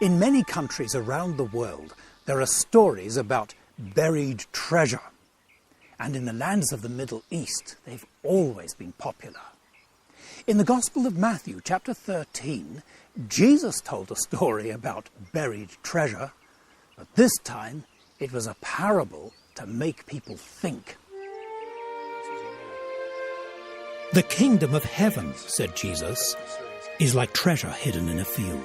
In many countries around the world, there are stories about buried treasure. And in the lands of the Middle East, they've always been popular. In the Gospel of Matthew, chapter 13, Jesus told a story about buried treasure, but this time it was a parable to make people think. The kingdom of heaven, said Jesus, is like treasure hidden in a field.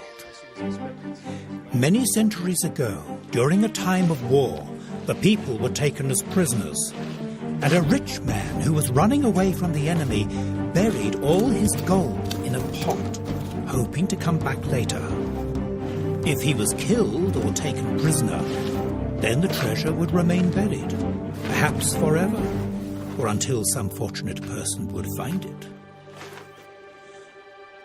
Many centuries ago, during a time of war, the people were taken as prisoners, and a rich man who was running away from the enemy buried all his gold in a pot, hoping to come back later. If he was killed or taken prisoner, then the treasure would remain buried, perhaps forever, or until some fortunate person would find it.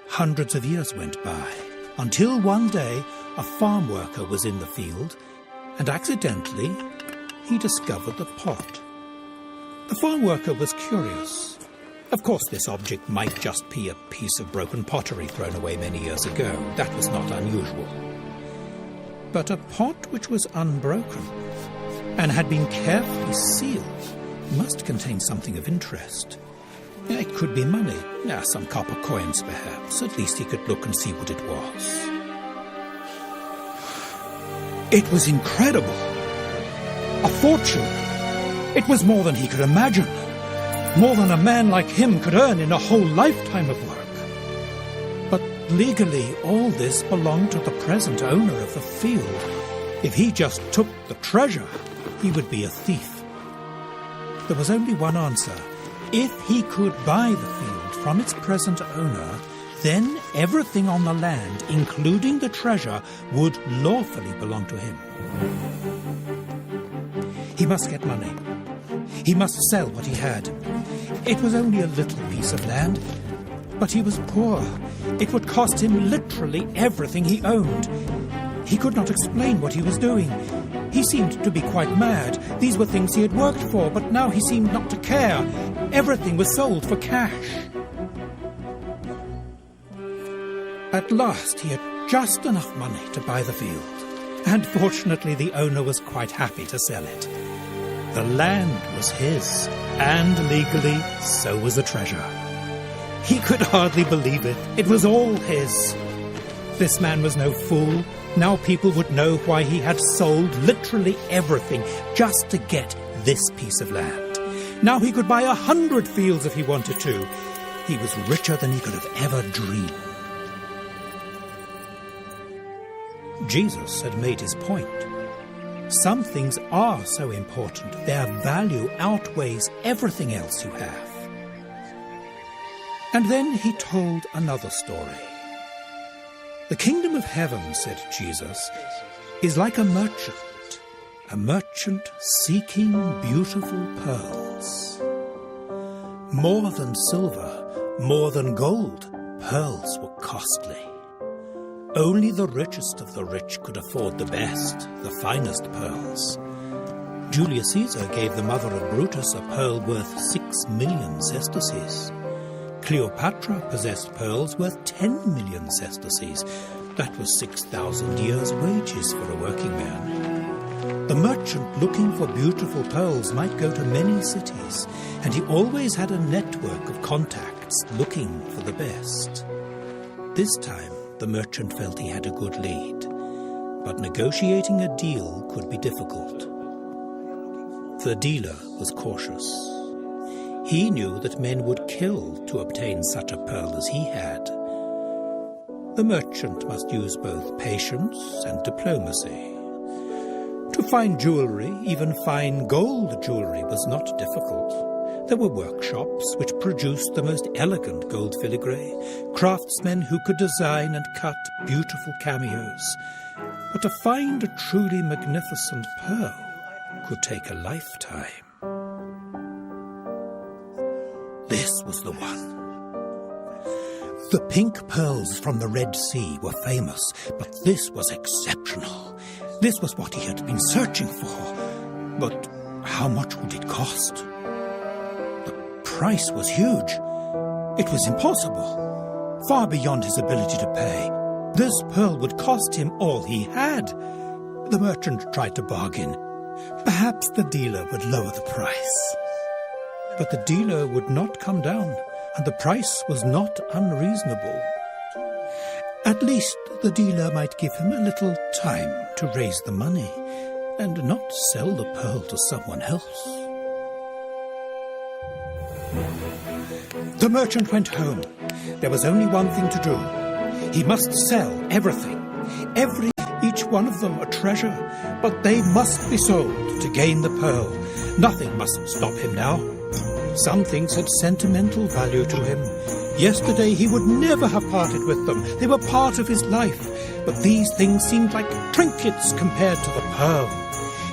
Hundreds of years went by, until one day a farm worker was in the field, and accidentally he discovered the pot. The farm worker was curious. Of course, this object might just be a piece of broken pottery thrown away many years ago. That was not unusual. But a pot which was unbroken and had been carefully sealed must contain something of interest. It could be money, some copper coins perhaps. At least he could look and see what it was. It was incredible. A fortune. It was more than he could imagine. More than a man like him could earn in a whole lifetime of work. But legally, all this belonged to the present owner of the field. If he just took the treasure, he would be a thief. There was only one answer. If he could buy the field from its present owner, then everything on the land, including the treasure, would lawfully belong to him. He must get money. He must sell what he had. It was only a little piece of land, but he was poor. It would cost him literally everything he owned. He could not explain what he was doing. He seemed to be quite mad. These were things he had worked for, but now he seemed not to care. Everything was sold for cash. At last he had just enough money to buy the field, and fortunately the owner was quite happy to sell it. The land was his, and legally so was the treasure. He could hardly believe it. It was all his. This man was no fool. Now people would know why he had sold literally everything just to get this piece of land. Now he could buy 100 fields if he wanted to. He was richer than he could have ever dreamed. Jesus had made his point. Some things are so important, their value outweighs everything else you have. And then he told another story. The kingdom of heaven, said Jesus, is like a merchant seeking beautiful pearls. More than silver, more than gold, pearls were costly. Only the richest of the rich could afford the best, the finest pearls. Julius Caesar gave the mother of Brutus a pearl worth 6 million sesterces. Cleopatra possessed pearls worth 10 million sesterces. That was 6,000 years' wages for a working man. The merchant looking for beautiful pearls might go to many cities, and he always had a network of contacts looking for the best. This time, the merchant felt he had a good lead, but negotiating a deal could be difficult. The dealer was cautious. He knew that men would kill to obtain such a pearl as he had. The merchant must use both patience and diplomacy. To find jewelry, even fine gold jewelry, was not difficult. There were workshops which produced the most elegant gold filigree, craftsmen who could design and cut beautiful cameos. But to find a truly magnificent pearl could take a lifetime. This was the one. The pink pearls from the Red Sea were famous, but this was exceptional. This was what he had been searching for. But how much would it cost? The price was huge. It was impossible, far beyond his ability to pay. This pearl would cost him all he had. The merchant tried to bargain. Perhaps the dealer would lower the price. But the dealer would not come down, and the price was not unreasonable. At least the dealer might give him a little time to raise the money, and not sell the pearl to someone else. The merchant went home. There was only one thing to do. He must sell everything, each one of them a treasure, but they must be sold to gain the pearl. Nothing must stop him now. Some things had sentimental value to him. Yesterday he would never have parted with them. They were part of his life. But these things seemed like trinkets compared to the pearl.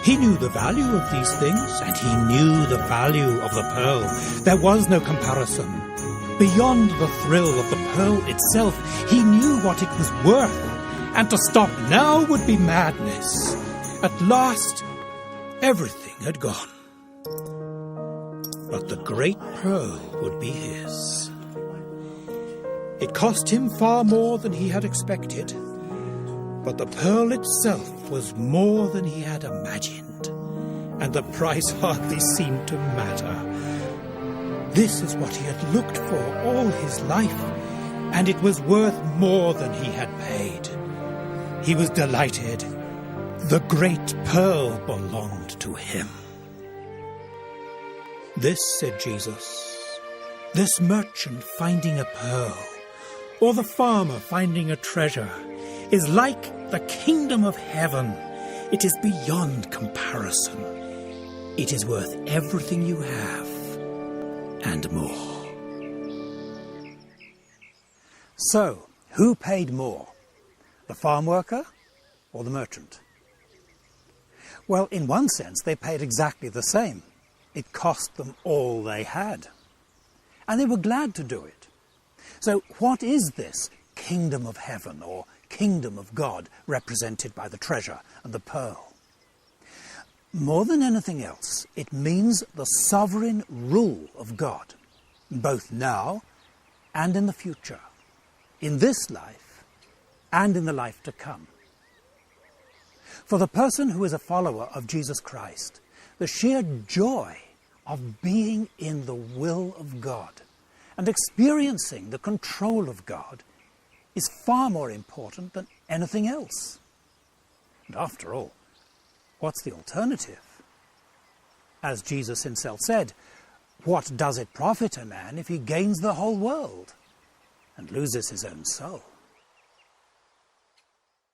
He knew the value of these things, and he knew the value of the pearl. There was no comparison. Beyond the thrill of the pearl itself, he knew what it was worth, and to stop now would be madness. At last, everything had gone. But the great pearl would be his. It cost him far more than he had expected, but the pearl itself was more than he had imagined, and the price hardly seemed to matter. This is what he had looked for all his life, and it was worth more than he had paid. He was delighted. The great pearl belonged to him. This, said Jesus, this merchant finding a pearl, or the farmer finding a treasure, is like the kingdom of heaven. It is beyond comparison. It is worth everything you have, and more. So, who paid more? The farm worker or the merchant? Well, in one sense, they paid exactly the same. It cost them all they had. And they were glad to do it. So what is this kingdom of heaven or kingdom of God represented by the treasure and the pearl? More than anything else, it means the sovereign rule of God, both now and in the future, in this life and in the life to come. For the person who is a follower of Jesus Christ, the sheer joy of being in the will of God and experiencing the control of God is far more important than anything else. And after all, what's the alternative? As Jesus himself said, what does it profit a man if he gains the whole world and loses his own soul?